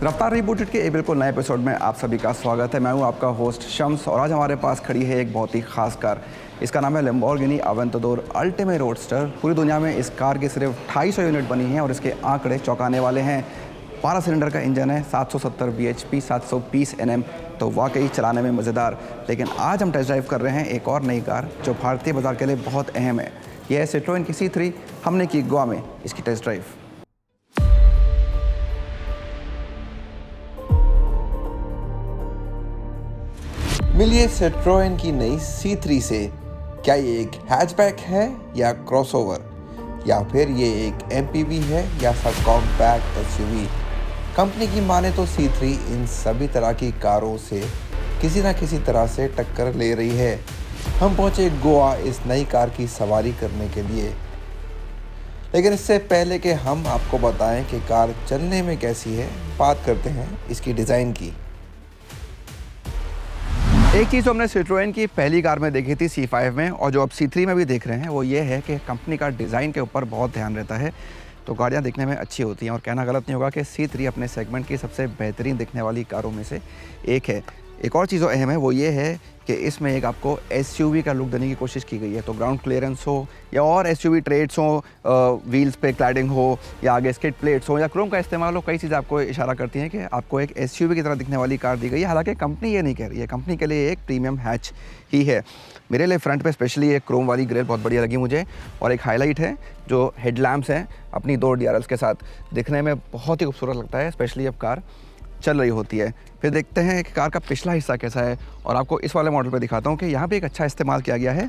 रफ्तार रिबूटेड के एक बिल्कुल नए एपिसोड में आप सभी का स्वागत है। मैं हूं आपका होस्ट शम्स और आज हमारे पास खड़ी है एक बहुत ही खास कार। इसका नाम है लैम्बोर्गिनी अवेंटोडोर अल्टीमेट रोडस्टर। पूरी दुनिया में इस कार की सिर्फ 250 यूनिट बनी हैं और इसके आंकड़े चौंकाने वाले हैं। 12 सिलेंडर का इंजन है, 770 bhp, 720 Nm, तो वाकई चलाने में मज़ेदार। लेकिन आज हम टेस्ट ड्राइव कर रहे हैं एक और नई कार जो भारतीय बाजार के लिए बहुत अहम है। यह है सिट्रोएन की C3। हमने की गोवा में इसकी टेस्ट ड्राइव। मिलिए सिट्रोएन की नई C3 से। क्या ये एक हैचबैक है या क्रॉसओवर, या फिर ये एक MPV है या सब कॉम्पैक्ट SUV। कंपनी की माने तो C3 इन सभी तरह की कारों से किसी न किसी तरह से टक्कर ले रही है। हम पहुंचे गोवा इस नई कार की सवारी करने के लिए, लेकिन इससे पहले कि हम आपको बताएं कि कार चलने में कैसी है, बात करते हैं इसकी डिज़ाइन की। एक चीज़ तो हमने सिट्रोएन की पहली कार में देखी थी C5 में, और जो अब C3 में भी देख रहे हैं वो ये है कि कंपनी का डिज़ाइन के ऊपर बहुत ध्यान रहता है, तो गाड़ियाँ दिखने में अच्छी होती हैं। और कहना गलत नहीं होगा कि C3 अपने सेगमेंट की सबसे बेहतरीन दिखने वाली कारों में से एक है। एक और चीज़ जो अहम है वो ये है कि इसमें एक आपको SUV का लुक देने की कोशिश की गई है। तो ग्राउंड क्लियरेंस हो या और SUV ट्रेड्स हो, व्हील्स पे क्लैडिंग हो या आगे स्किड प्लेट्स हो या क्रोम का इस्तेमाल हो, कई चीज़ें आपको इशारा करती हैं कि आपको एक SUV की तरह दिखने वाली कार दी गई है। हालांकि कंपनी ये नहीं कह रही है, कंपनी के लिए एक प्रीमियम हैच ही है। मेरे लिए फ्रंट पे स्पेशली एक क्रोम वाली ग्रिल बहुत बढ़िया लगी मुझे, और एक हाईलाइट है जो हेडलैम्प्स हैं अपनी 2 DRLs के साथ, दिखने में बहुत ही खूबसूरत लगता है, स्पेशली अब कार चल रही होती है। फिर देखते हैं कि कार का पिछला हिस्सा कैसा है, और आपको इस वाले मॉडल पे दिखाता हूँ कि यहाँ पे एक अच्छा इस्तेमाल किया गया है।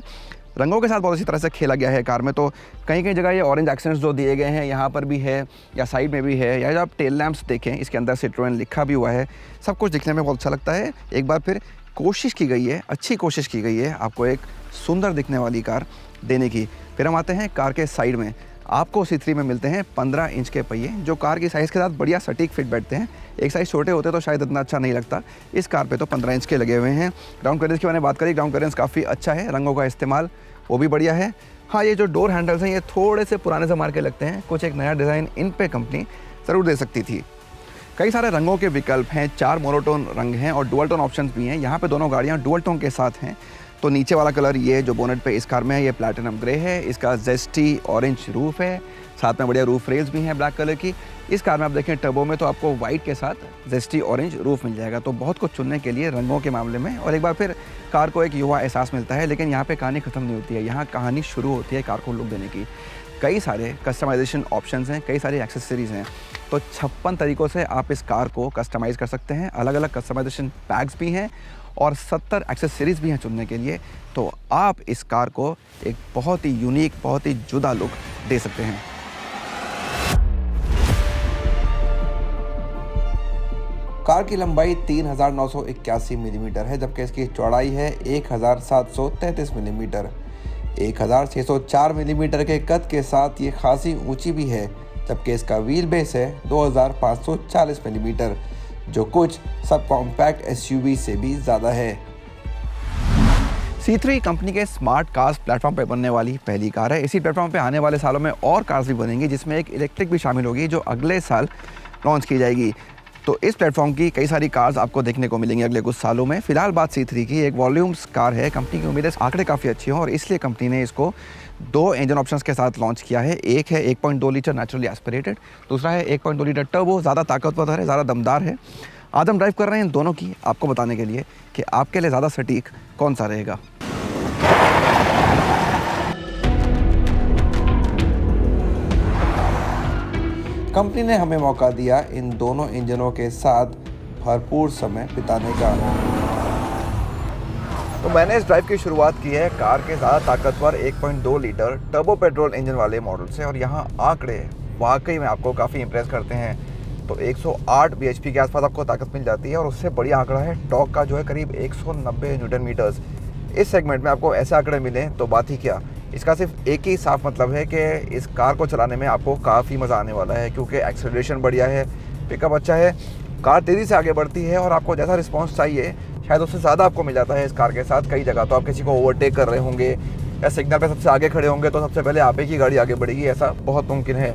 रंगों के साथ बहुत अच्छी तरह से खेला गया है कार में। तो कहीं कहीं जगह ये ऑरेंज एक्सेंट्स जो दिए गए हैं यहाँ पर भी है, या साइड में भी है, या जब आप टेल लैम्प्स देखें इसके अंदर सिट्रोएन लिखा भी हुआ है। सब कुछ दिखने में बहुत अच्छा लगता है। एक बार फिर कोशिश की गई है, अच्छी कोशिश की गई है आपको एक सुंदर दिखने वाली कार देने की। फिर हम आते हैं कार के साइड में। आपको C3 में मिलते हैं 15 इंच के पहिए, जो कार की साइज़ के साथ बढ़िया सटीक फिट बैठते हैं। एक साइज़ छोटे होते तो शायद इतना अच्छा नहीं लगता, इस कार पे तो 15 इंच के लगे हुए हैं। ग्राउंड क्लियरेंस की मैंने बात करी, ग्राउंड क्लियरेंस काफ़ी अच्छा है, रंगों का इस्तेमाल वो भी बढ़िया है। हाँ, ये जो डोर हैंडल्स हैं ये थोड़े से पुराने ज़माने के लगते हैं, कुछ एक नया डिज़ाइन इन पे कंपनी ज़रूर दे सकती थी। कई सारे रंगों के विकल्प हैं, 4 मोनोटोन रंग हैं और डुअल टोन ऑप्शंस भी हैं। यहाँ पे दोनों गाड़ियाँ डुअल टोन के साथ हैं। तो नीचे वाला कलर ये जो बोनेट पे इस कार में है ये प्लैटिनम ग्रे है, इसका जेस्टी ऑरेंज रूफ है, साथ में बढ़िया रूफ रेल्स भी हैं ब्लैक कलर की। इस कार में आप देखें टर्बो में तो आपको वाइट के साथ जेस्टी ऑरेंज रूफ मिल जाएगा। तो बहुत कुछ चुनने के लिए रंगों के मामले में, और एक बार फिर कार को एक युवा एहसास मिलता है। लेकिन यहाँ पे कहानी ख़त्म नहीं होती है, यहाँ कहानी शुरू होती है कार को लुक देने की। कई सारे कस्टमाइजेशन ऑप्शंस हैं, कई सारी एक्सेसरीज़ हैं। तो 56 तरीक़ों से आप इस कार को कस्टमाइज़ कर सकते हैं। अलग अलग कस्टमाइजेशन पैक्स भी हैं और 70 एक्सेसरीज़ भी हैं चुनने के लिए। तो आप इस कार को एक बहुत ही यूनिक, बहुत ही जुदा लुक दे सकते हैं। कार की लंबाई 3981 मिलीमीटर है, जबकि इसकी चौड़ाई है 1733 मिलीमीटर। 1604 मिलीमीटर के कद के साथ ये खासी ऊंची भी है, जबकि इसका व्हील बेस है 2540 मिलीमीटर, जो कुछ सब कॉम्पैक्ट SUV से भी ज़्यादा है। C3 कंपनी के स्मार्ट कार्स प्लेटफॉर्म पे बनने वाली पहली कार है। इसी प्लेटफॉर्म पे आने वाले सालों में और कार्स भी बनेंगी, जिसमें एक इलेक्ट्रिक भी शामिल होगी जो अगले साल लॉन्च की जाएगी। तो इस प्लेटफॉर्म की कई सारी कार्स आपको देखने को मिलेंगी अगले कुछ सालों में। फिलहाल बात C3 की, एक वॉल्यूम्स कार है। कंपनी की उम्मीद है आंकड़े काफ़ी अच्छे हों और इसलिए कंपनी ने इसको 2 इंजन ऑप्शंस के साथ लॉन्च किया है। एक है 1.2 लीटर नेचुरली एस्पिरेटेड, दूसरा है 1.2 लीटर टर्बो। ज़्यादा ताकतवर है, ज़्यादा दमदार है। आज हम ड्राइव कर रहे हैं इन दोनों की, आपको बताने के लिए कि आपके लिए ज़्यादा सटीक कौन सा रहेगा। कंपनी ने हमें मौका दिया इन दोनों इंजनों के साथ भरपूर समय बिताने का। तो मैंने इस ड्राइव की शुरुआत की है कार के ज़्यादा ताकतवर 1.2 लीटर टर्बो पेट्रोल इंजन वाले मॉडल से, और यहाँ आंकड़े वाकई में आपको काफ़ी इंप्रेस करते हैं। तो 108 bhp के आसपास आपको ताकत मिल जाती है, और उससे बड़ी आंकड़ा है टॉर्क का जो है करीब 190 न्यूटन मीटर्स। इस सेगमेंट में आपको ऐसे आंकड़े मिले तो बात ही क्या। इसका सिर्फ एक ही साफ मतलब है कि इस कार को चलाने में आपको काफ़ी मज़ा आने वाला है, क्योंकि एक्सेलरेशन बढ़िया है, पिकअप अच्छा है, कार तेज़ी से आगे बढ़ती है, और आपको जैसा रिस्पांस चाहिए शायद उससे ज़्यादा आपको मिल जाता है इस कार के साथ। कई जगह तो आप किसी को ओवरटेक कर रहे होंगे या सिग्नल पे सबसे आगे खड़े होंगे तो सबसे पहले आप ही की गाड़ी आगे बढ़ेगी, ऐसा बहुत मुमकिन है।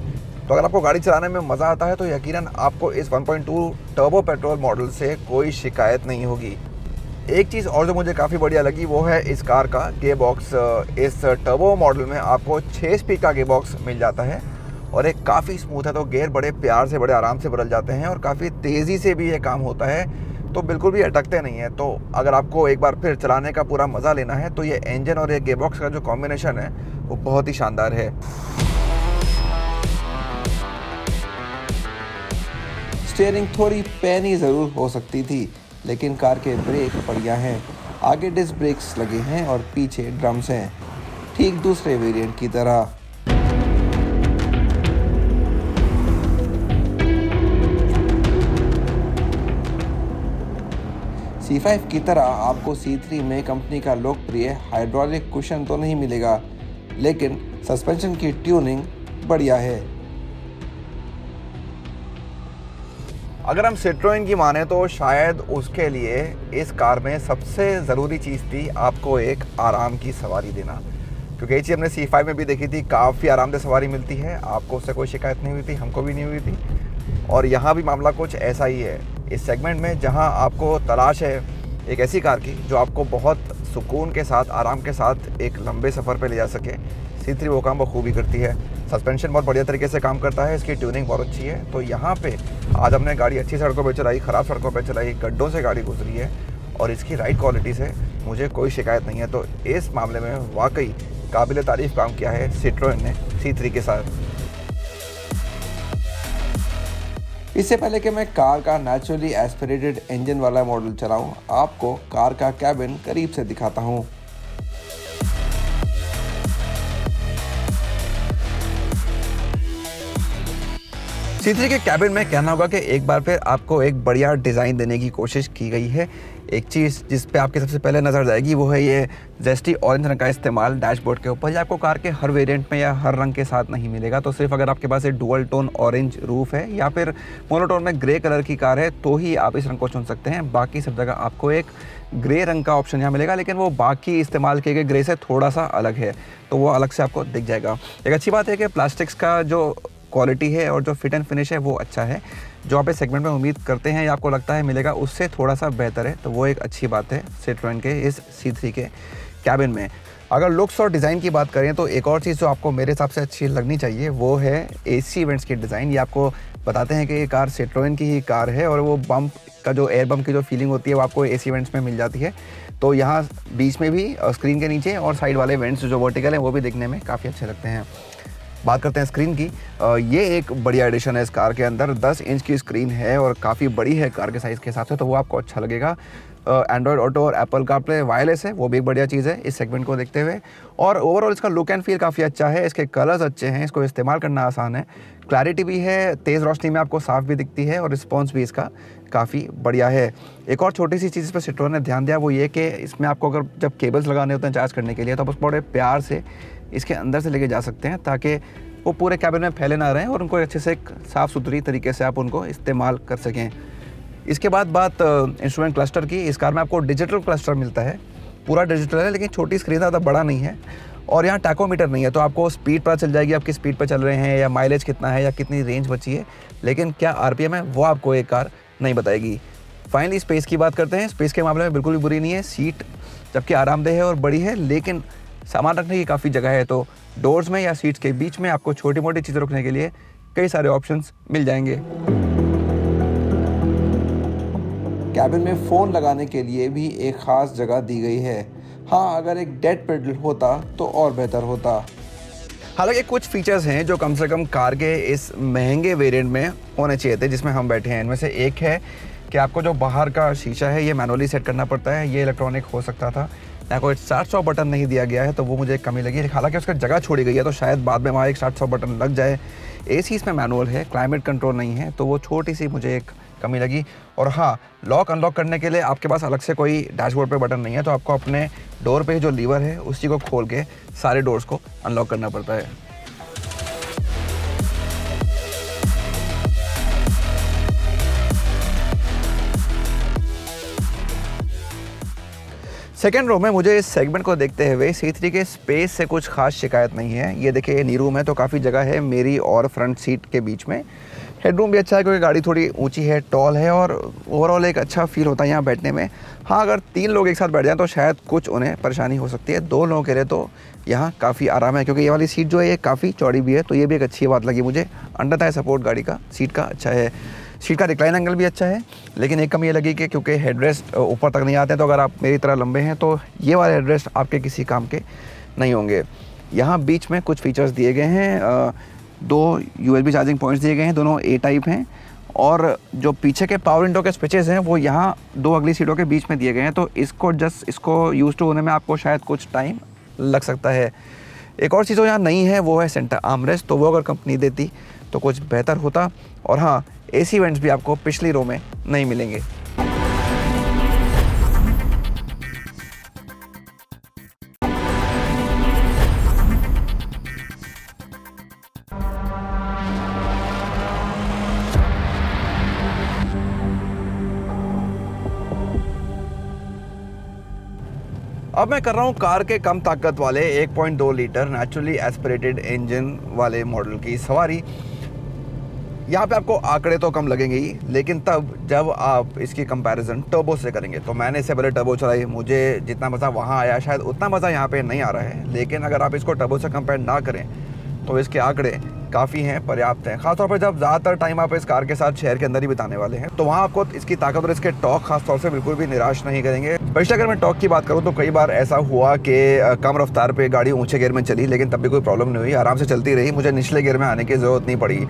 तो अगर आपको गाड़ी चलाने में मज़ा आता है तो यकीनन आपको इस 1.2 टर्बो पेट्रोल मॉडल से कोई शिकायत नहीं होगी। एक चीज़ और जो मुझे काफ़ी बढ़िया लगी वो है इस कार का गियर बॉक्स। इस टर्बो मॉडल में आपको 6 स्पीड का गियर बॉक्स मिल जाता है और एक काफ़ी स्मूथ है, तो गियर बड़े प्यार से बड़े आराम से बदल जाते हैं और काफ़ी तेज़ी से भी ये काम होता है, तो बिल्कुल भी अटकते नहीं है। तो अगर आपको एक बार फिर चलाने का पूरा मज़ा लेना है तो ये इंजन और ये गियर बॉक्स का जो कॉम्बिनेशन है वो बहुत ही शानदार है। स्टीयरिंग थोड़ी पैनी ज़रूर हो सकती थी, लेकिन कार के ब्रेक बढ़िया हैं। आगे डिस्क ब्रेक्स लगे हैं और पीछे ड्रम्स हैं, ठीक दूसरे वेरिएंट की तरह। C5 की तरह आपको C3 में कंपनी का लोकप्रिय हाइड्रोलिक कुशन तो नहीं मिलेगा, लेकिन सस्पेंशन की ट्यूनिंग बढ़िया है। अगर हम सिट्रोइन की माने तो शायद उसके लिए इस कार में सबसे ज़रूरी चीज़ थी आपको एक आराम की सवारी देना, क्योंकि ये चीज़ हमने C5 में भी देखी थी, काफ़ी आरामदेह सवारी मिलती है, आपको उससे कोई शिकायत नहीं हुई थी, हमको भी नहीं हुई थी। और यहाँ भी मामला कुछ ऐसा ही है इस सेगमेंट में, जहाँ आपको तलाश है एक ऐसी कार की जो आपको बहुत सुकून के साथ, आराम के साथ एक लंबे सफ़र पर ले जा सके। C3 वो काम बखूबी करती है। सस्पेंशन बहुत बढ़िया तरीके से काम करता है, इसकी ट्यूनिंग बहुत अच्छी है। तो यहाँ पे आज हमने गाड़ी अच्छी सड़कों पे चलाई, ख़राब सड़कों पे चलाई, गड्ढों से गाड़ी गुजरी है और इसकी राइड क्वालिटी से मुझे कोई शिकायत नहीं है। तो इस मामले में वाकई काबिल तारीफ़ काम किया है सिट्रोइन ने C3 के साथ। इससे पहले कि मैं कार का नेचुरली एस्पिरेटेड इंजन वाला मॉडल चलाऊं, आपको कार का कैबिन करीब से दिखाता हूं। C3 के कैबिन में कहना होगा कि एक बार फिर आपको एक बढ़िया डिज़ाइन देने की कोशिश की गई है। एक चीज़ जिस पे आपके सबसे पहले नज़र जाएगी वो है ये जेस्टी ऑरेंज रंग का इस्तेमाल डैशबोर्ड के ऊपर। ये आपको कार के हर वेरिएंट में या हर रंग के साथ नहीं मिलेगा, तो सिर्फ अगर आपके पास एक डुअल टोन ऑरेंज रूफ है या फिर मोनोटोन में ग्रे कलर की कार है तो ही आप इस रंग को चुन सकते हैं। बाकी सब जगह आपको एक ग्रे रंग का ऑप्शन यहाँ मिलेगा, लेकिन वो बाकी इस्तेमाल किए गए ग्रे से थोड़ा सा अलग है, तो वो अलग से आपको दिख जाएगा। एक अच्छी बात है कि प्लास्टिक्स का जो क्वालिटी है और जो फिट एंड फिनिश है वो अच्छा है। जो आप इस सेगमेंट में उम्मीद करते हैं या आपको लगता है मिलेगा, उससे थोड़ा सा बेहतर है, तो वो एक अच्छी बात है सिट्रोइन के इस C3 के कैबिन में। अगर लुक्स और डिज़ाइन की बात करें तो एक और चीज़ जो आपको मेरे हिसाब से अच्छी लगनी चाहिए वो है AC वेंट्स की डिज़ाइन। ये आपको बताते हैं कि ये कार सिट्रोइन की ही कार है और वो बम्प का जो एयर बम्प की जो फीलिंग होती है वो आपको AC वेंट्स में मिल जाती है। तो यहाँ बीच में भी स्क्रीन के नीचे और साइड वाले वेंट्स जो वर्टिकल हैं वो भी दिखने में काफ़ी अच्छे लगते हैं। बात करते हैं स्क्रीन की। ये एक बढ़िया एडिशन है इस कार के अंदर। 10 इंच की स्क्रीन है और काफ़ी बड़ी है कार के साइज़ के हिसाब से, तो वो आपको अच्छा लगेगा। एंड्रॉयड ऑटो और एप्पल कारप्ले वायरलेस है, वो भी एक बढ़िया चीज़ है इस सेगमेंट को देखते हुए। और ओवरऑल इसका लुक एंड फील काफ़ी अच्छा है, इसके कलर्स अच्छे हैं, इसको इस्तेमाल करना आसान है, क्लैरिटी भी है, तेज़ रोशनी में आपको साफ भी दिखती है और रिस्पॉन्स भी इसका काफ़ी बढ़िया है। एक और छोटी सी चीज़ इस पर सिट्रोइन ने ध्यान दिया वो ये कि इसमें आपको अगर जब केबल्स लगाने होते हैं चार्ज करने के लिए तो आप उसको बड़े प्यार से इसके अंदर से लेके जा सकते हैं, ताकि वो पूरे कैबिन में फैले ना रहें और उनको अच्छे से एक साफ़ सुथरी तरीके से आप उनको इस्तेमाल कर सकें। इसके बाद बात इंस्ट्रूमेंट क्लस्टर की। इस कार में आपको डिजिटल क्लस्टर मिलता है, पूरा डिजिटल है लेकिन छोटी स्क्रीन ज़्यादा बड़ा नहीं है और यहाँ टैकोमीटर नहीं है, तो आपको स्पीड पता चल जाएगी आप किस स्पीड पर चल रहे हैं या माइलेज कितना है या कितनी रेंज बची है, लेकिन क्या RPM है वो आपको एक कार नहीं बताएगी। फाइनली स्पेस की बात करते हैं। स्पेस के मामले में बिल्कुल भी बुरी नहीं है, सीट जबकि आरामदेह है और बड़ी है, लेकिन सामान रखने की काफ़ी जगह है, तो डोर्स में या सीट्स के बीच में आपको छोटी मोटी चीज़ें रखने के लिए कई सारे ऑप्शंस मिल जाएंगे। कैबिन में फ़ोन लगाने के लिए भी एक ख़ास जगह दी गई है। हाँ, अगर एक डेड पेडल होता तो और बेहतर होता। हालांकि कुछ फीचर्स हैं जो कम से कम कार के इस महंगे वेरिएंट में होने चाहिए थे जिसमें हम बैठे हैं। इनमें से एक है कि आपको जो बाहर का शीशा है ये मैनुअली सेट करना पड़ता है, ये इलेक्ट्रॉनिक हो सकता था। यहाँ कोई स्टार्ट स्टॉप बटन नहीं दिया गया है, तो वो मुझे एक कमी लगी। हालांकि उसका जगह छोड़ी गई है तो शायद बाद में वहाँ एक स्टार्ट स्टॉप बटन लग जाए। AC इसमें मैनुअल है, क्लाइमेट कंट्रोल नहीं है, तो वो छोटी सी मुझे एक कमी लगी। और हाँ, लॉक अनलॉक करने के लिए आपके पास अलग से कोई डैशबोर्ड पे बटन नहीं है, तो आपको अपने डोर पे जो लीवर है उसी को खोल के सारे डोर्स को अनलॉक करना पड़ता है। सेकेंड रो में मुझे इस सेगमेंट को देखते हुए C3 के स्पेस से कुछ खास शिकायत नहीं है। ये देखिए, नी रूम है तो काफ़ी जगह है मेरी और फ्रंट सीट के बीच में। हेडरूम भी अच्छा है क्योंकि गाड़ी थोड़ी ऊंची है, टॉल है और ओवरऑल एक अच्छा फील होता है यहाँ बैठने में। हाँ, अगर 3 लोग एक साथ बैठ जाएं तो शायद कुछ उन्हें परेशानी हो सकती है। 2 लोगों के लिए तो यहाँ काफ़ी आराम है क्योंकि ये वाली सीट जो है ये काफ़ी चौड़ी भी है, तो ये भी एक अच्छी बात लगी मुझे। अंडर थाई सपोर्ट गाड़ी का सीट का अच्छा है। सीट का रिक्लाइन एंगल भी अच्छा है, लेकिन एक कमी ये लगी कि क्योंकि हेडरेस्ट ऊपर तक नहीं आते हैं, तो अगर आप मेरी तरह लंबे हैं तो ये वाले हेडरेस्ट आपके किसी काम के नहीं होंगे। यहाँ बीच में कुछ फीचर्स दिए गए हैं। 2 USB चार्जिंग पॉइंट्स दिए गए हैं, दोनों A टाइप हैं। और जो पीछे के पावर विंडो के स्विचेस हैं वो यहाँ 2 अगली सीटों के बीच में दिए गए हैं, तो इसको यूज़ टू होने में आपको शायद कुछ टाइम लग सकता है। एक और चीज़ जो यहाँ नहीं है वो है सेंटर आर्मरेस्ट, तो वो अगर कंपनी देती तो कुछ बेहतर होता। और हाँ, AC वेंट्स भी आपको पिछली रो में नहीं मिलेंगे। अब मैं कर रहा हूँ कार के कम ताकत वाले 1.2 लीटर नेचुरली एस्पिरेटेड इंजन वाले मॉडल की सवारी। यहाँ पे आपको आंकड़े तो कम लगेंगे ही, लेकिन तब जब आप इसकी कंपैरिजन टर्बो से करेंगे। तो मैंने इससे पहले टर्बो चलाई, मुझे जितना मज़ा वहाँ आया शायद उतना मज़ा यहाँ पे नहीं आ रहा है। लेकिन अगर आप इसको टर्बो से कंपेयर ना करें तो इसके आंकड़े काफ़ी हैं, पर्याप्त हैं। खासतौर पर जब ज़्यादातर टाइम आप इस कार के साथ शहर के अंदर ही बिताने वाले हैं, तो वहाँ आपको इसकी ताकत और इसके टॉर्क खासतौर से बिल्कुल भी निराश नहीं करेंगे। स्पेशली अगर मैं टॉर्क की बात करूँ तो कई बार ऐसा हुआ कि कम रफ्तार पे गाड़ी ऊंचे गियर में चली, लेकिन तब भी कोई प्रॉब्लम नहीं हुई, आराम से चलती रही, मुझे निचले गियर में आने की ज़रूरत नहीं पड़ी।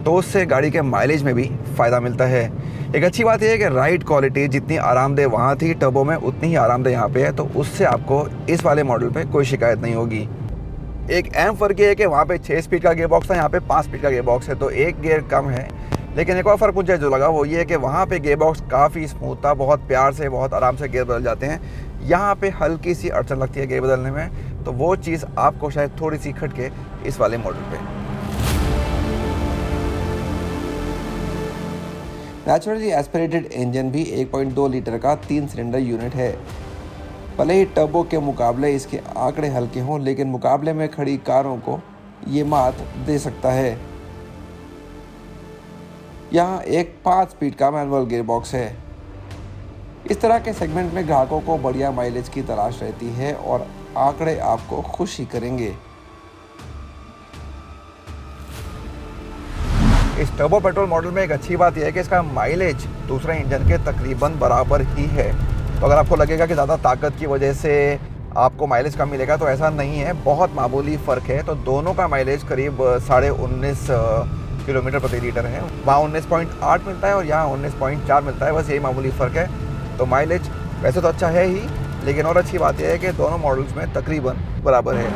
तो उससे गाड़ी के माइलेज में भी फ़ायदा मिलता है। एक अच्छी बात यह है कि राइड क्वालिटी जितनी आरामदेह वहाँ थी टर्बो में, उतनी ही आरामदेह यहाँ पे है, तो उससे आपको इस वाले मॉडल पे कोई शिकायत नहीं होगी। एक अहम फ़र्क ये है कि वहाँ पे 6 स्पीड का गियर बॉक्स था, यहाँ पे 5 स्पीड का गियर बॉक्स है, तो एक गियर कम है। लेकिन एक और फ़र्क मुझे जो लगा वो ये है कि वहाँ पे गियर बॉक्स काफ़ी स्मूथ था, बहुत प्यार से बहुत आराम से गियर बदल जाते हैं। यहाँ पे हल्की सी अड़चन लगती है गियर बदलने में, तो वो चीज़ आपको शायद थोड़ी सी खटके इस वाले मॉडल पे। नेचुरली एस्पिरेटेड इंजन भी 1.2 लीटर का 3 सिलेंडर यूनिट है। भले ही टर्बो के मुकाबले इसके आंकड़े हल्के हों, लेकिन मुकाबले में खड़ी कारों को ये मात दे सकता है। यहाँ एक 5 स्पीड का मैनुअल गियरबॉक्स है। इस तरह के सेगमेंट में ग्राहकों को बढ़िया माइलेज की तलाश रहती है और आंकड़े आपको खुश ही करेंगे। इस टर्बो पेट्रोल मॉडल में एक अच्छी बात यह है कि इसका माइलेज दूसरे इंजन के तकरीबन बराबर ही है। तो अगर आपको लगेगा कि ज़्यादा ताकत की वजह से आपको माइलेज कम मिलेगा, तो ऐसा नहीं है, बहुत मामूली फ़र्क है। तो दोनों का माइलेज करीब 19.5 किलोमीटर प्रति लीटर है। वहाँ 19.8 मिलता है और यहाँ 19.4 मिलता है, बस यही मामूली फ़र्क है। तो माइलेज वैसे तो अच्छा है ही, लेकिन और अच्छी बात यह है कि दोनों मॉडल्स में तकरीबन बराबर है।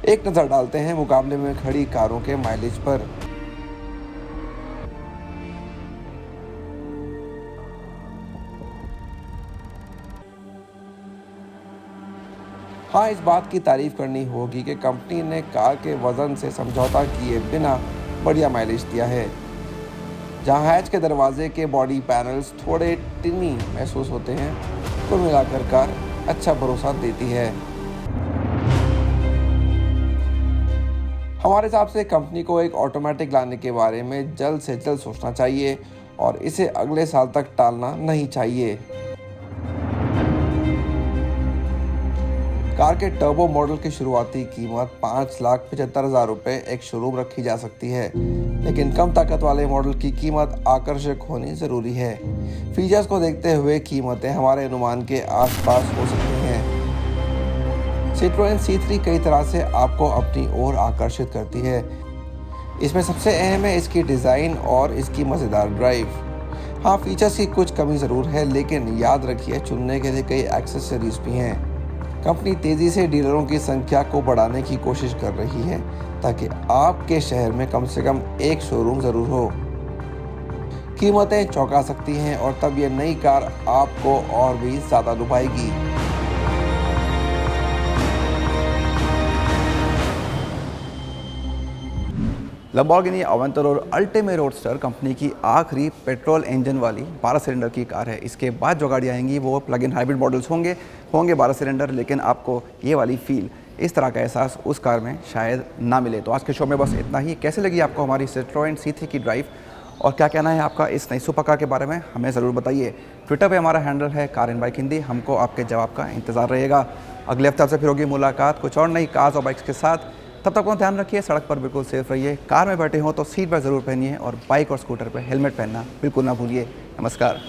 एक नज़र डालते हैं मुकाबले में खड़ी कारों के माइलेज पर। हाँ, इस बात की तारीफ करनी होगी कि कंपनी ने कार के वजन से समझौता किए बिना बढ़िया माइलेज दिया है। जहां हैच के दरवाजे के बॉडी पैनल्स थोड़े टिनी महसूस होते हैं, कुल मिलाकर कार अच्छा भरोसा देती है। हमारे हिसाब से कंपनी को एक ऑटोमेटिक लाने के बारे में जल्द से जल्द सोचना चाहिए और इसे अगले साल तक टालना नहीं चाहिए। कार के टर्बो मॉडल की शुरुआती कीमत 5,75,000 रुपये एक शोरूम रखी जा सकती है, लेकिन कम ताकत वाले मॉडल की कीमत आकर्षक होनी ज़रूरी है। फीचर्स को देखते हुए कीमतें हमारे अनुमान के आसपास हो सकती हैं। Citroen C3 कई तरह से आपको अपनी ओर आकर्षित करती है। इसमें सबसे अहम है इसकी डिज़ाइन और इसकी मज़ेदार ड्राइव। हाँ, फीचर्स की कुछ कमी ज़रूर है, लेकिन याद रखिए चुनने के लिए कई एक्सेसरीज भी हैं। कंपनी तेज़ी से डीलरों की संख्या को बढ़ाने की कोशिश कर रही है ताकि आपके शहर में कम से कम एक शोरूम ज़रूर हो। कीमतें चौंका सकती हैं और तब ये नई कार आपको और भी ज़्यादा लुभाएगी। लैम्बोर्गिनी अवेंटडोर अल्टीमेट रोडस्टर कंपनी की आखिरी पेट्रोल इंजन वाली 12 सिलेंडर की कार है। इसके बाद जो गाड़ी आएंगी वो प्लग इन हाइब्रिड मॉडल्स होंगे 12 सिलेंडर, लेकिन आपको ये वाली फील, इस तरह का एहसास उस कार में शायद ना मिले। तो आज के शो में बस इतना ही। कैसे लगी आपको हमारी सिट्रोएन C3 की ड्राइव, और क्या कहना है आपका इस नई सुपर कार के बारे में, हमें ज़रूर बताइए। ट्विटर पे हमारा हैंडल है कार एंड बाइक हिंदी। हमको आपके जवाब का इंतज़ार रहेगा। अगले हफ्ते आपसे फिर होगी मुलाकात कुछ और नई कार्स और बाइक्स के साथ। तब तक अपना ध्यान रखिए, सड़क पर बिल्कुल सेफ रहिए। कार में बैठे हो तो सीट बेल्ट ज़रूर पहनिए और बाइक और स्कूटर पर हेलमेट पहनना बिल्कुल ना भूलिए। नमस्कार।